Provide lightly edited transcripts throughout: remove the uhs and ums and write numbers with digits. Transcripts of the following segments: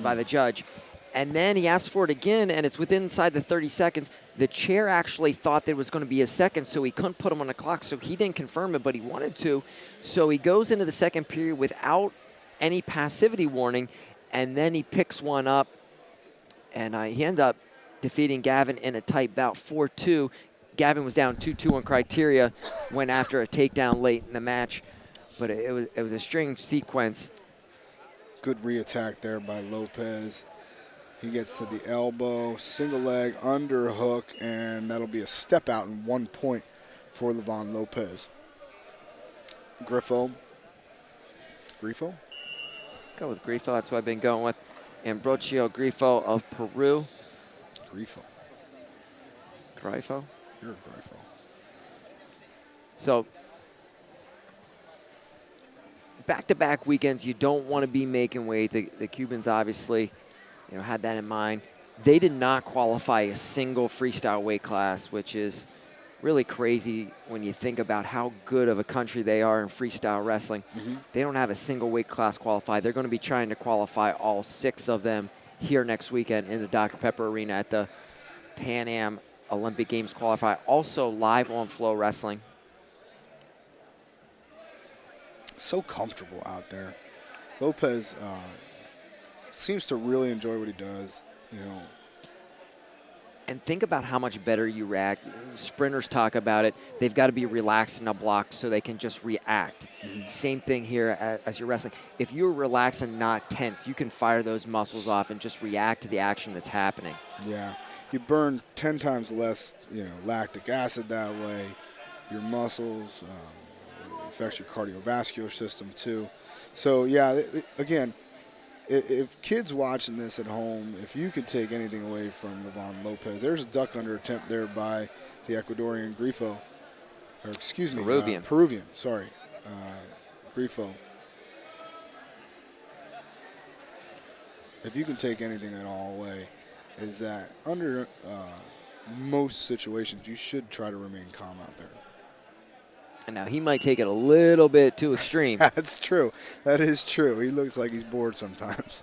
by the judge. And then he asked for it again, and it's within inside the 30 seconds. The chair actually thought there was going to be a second, so he couldn't put him on the clock. So he didn't confirm it, but he wanted to. So he goes into the second period without any passivity warning, and then he picks one up, and he ended up defeating Gavin in a tight bout, 4-2. Gavin was down 2-2 on criteria, went after a takedown late in the match, but it was a strange sequence. Good re-attack there by Lopez. He gets to the elbow, single leg, underhook, and that'll be a step out and 1 point for Levon Lopez. Grifo. Go with Grifo, that's what I've been going with. Ambrosio Grifo of Peru. Grifo. You're a Grifo. So, back-to-back weekends, you don't want to be making weight. The Cubans obviously, had that in mind. They did not qualify a single freestyle weight class, which is really crazy when you think about how good of a country they are in freestyle wrestling. They don't have a single weight class qualified. They're going to be trying to qualify all 6 of them here next weekend in the Dr. Pepper Arena at the Pan Am Olympic Games qualifier. Also live on Flow Wrestling. So comfortable out there. Lopez seems to really enjoy what he does, And think about how much better you react. Sprinters talk about it. They've got to be relaxed in a block so they can just react. Same thing here as you're wrestling. If you're relaxed and not tense, you can fire those muscles off and just react to the action that's happening. Yeah. You burn 10 times less, lactic acid that way. Your muscles, affects your cardiovascular system too. So, yeah, again, if kids watching this at home, if you could take anything away from Levon Lopez, there's a duck under attempt there by the Ecuadorian Grifo. Or excuse me, Peruvian, sorry. Grifo. If you can take anything at all away, is that under most situations, you should try to remain calm out there. And now he might take it a little bit too extreme. That's true. That is true. He looks like he's bored sometimes.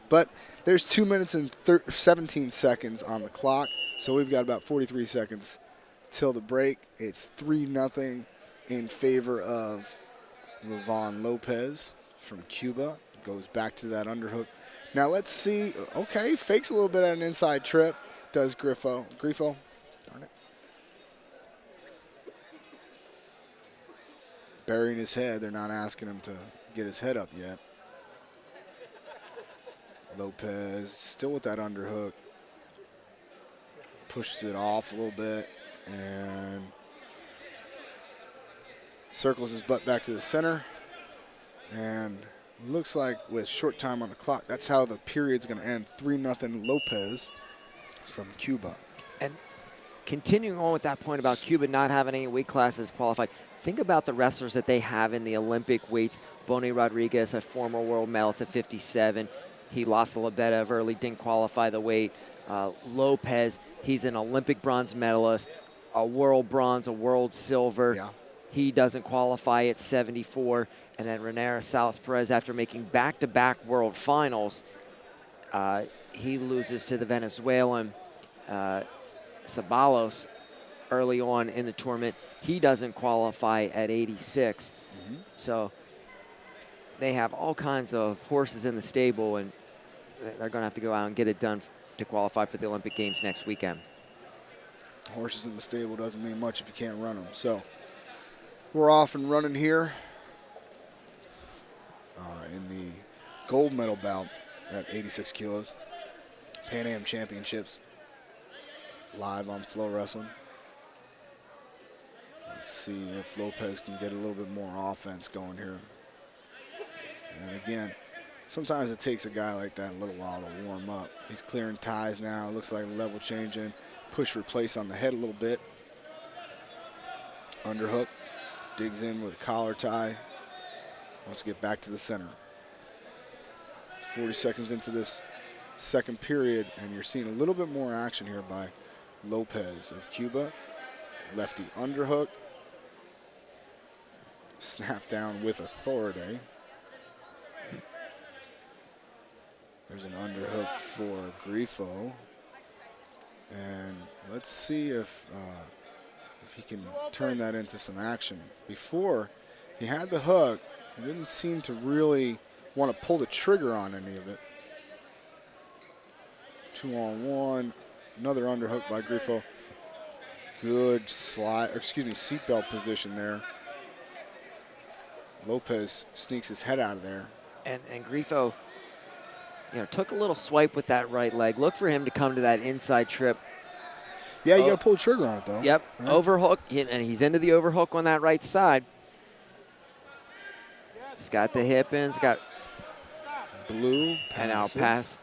But there's 2 minutes and 17 seconds on the clock, so we've got about 43 seconds till the break. It's 3-0 in favor of Levon Lopez from Cuba. Goes back to that underhook. Now let's see. Okay, fakes a little bit at an inside trip. Does Grifo. Darn it. Burying his head. They're not asking him to get his head up yet. Lopez still with that underhook. Pushes it off a little bit and circles his butt back to the center. And looks like with short time on the clock, that's how the period's going to end. 3-0 Lopez from Cuba. And continuing on with that point about Cuba not having any weight classes qualified, think about the wrestlers that they have in the Olympic weights. Bonnie Rodriguez, a former world medalist at 57. He lost to Lebedeva early, didn't qualify the weight. Lopez, he's an Olympic bronze medalist, a world bronze, a world silver. Yeah. He doesn't qualify at 74. And then Renera Salas Perez, after making back-to-back world finals, he loses to the Venezuelan Ceballos early on in the tournament. He doesn't qualify at 86. So they have all kinds of horses in the stable, and they're going to have to go out and get it done to qualify for the Olympic Games next weekend. Horses in the stable doesn't mean much if you can't run them. So we're off and running here in the gold medal bout at 86 kilos. Pan Am Championships live on Flow Wrestling. Let's see if Lopez can get a little bit more offense going here. And again, sometimes it takes a guy like that a little while to warm up. He's clearing ties now. Looks like level changing. Push replace on the head a little bit. Underhook. Digs in with a collar tie. Wants to get back to the center. 40 seconds into this second period, and you're seeing a little bit more action here by Lopez of Cuba. Lefty underhook. Snap down with authority. There's an underhook for Grifo. And let's see if he can turn that into some action. Before, he had the hook. He didn't seem to really want to pull the trigger on any of it. 2-on-1. Another underhook by Grifo. Good seatbelt position there. Lopez sneaks his head out of there. And Grifo, took a little swipe with that right leg. Look for him to come to that inside trip. Yeah, you got to pull the trigger on it, though. Yep, right. Overhook, and he's into the overhook on that right side. He's got the hip in, he's got blue, and now pass.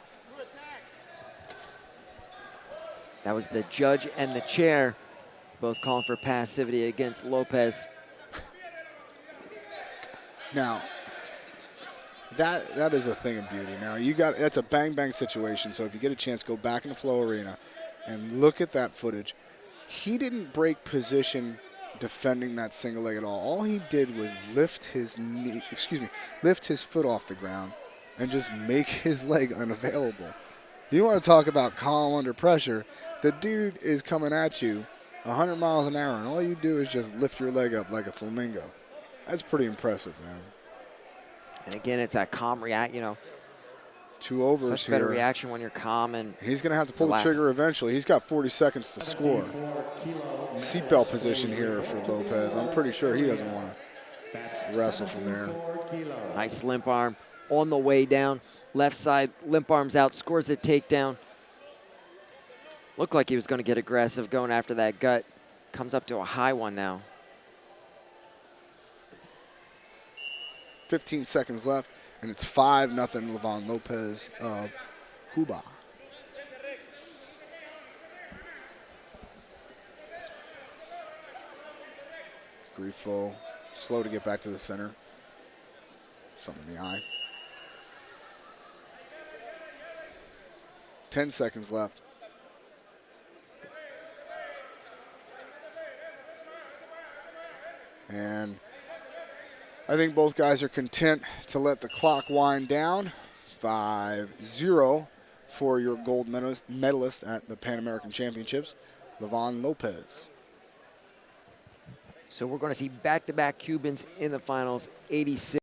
That was the judge and the chair both calling for passivity against Lopez. Now, that is a thing of beauty. Now, that's a bang-bang situation, so if you get a chance, go back in the Flow Arena and look at that footage. He didn't break position defending that single leg at all. All he did was lift his foot off the ground and just make his leg unavailable. You want to talk about calm under pressure. The dude is coming at you 100 miles an hour, and all you do is just lift your leg up like a flamingo. That's pretty impressive, man. And again, it's that calm react, 2 overs such here. Better reaction when you're calm and he's going to have to pull the trigger eventually. He's got 40 seconds to score. Seatbelt position here for Lopez. I'm pretty sure he doesn't want to wrestle from there. Nice limp arm on the way down. Left side, limp arms out, scores a takedown. Looked like he was going to get aggressive going after that gut. Comes up to a high one now. 15 seconds left, and it's 5-0 Levon Lopez of Cuba. Grifo, slow to get back to the center. Something in the eye. 10 seconds left. And I think both guys are content to let the clock wind down. 5-0 for your gold medalist at the Pan American Championships, Levon Lopez. So we're going to see back-to-back Cubans in the finals, 86.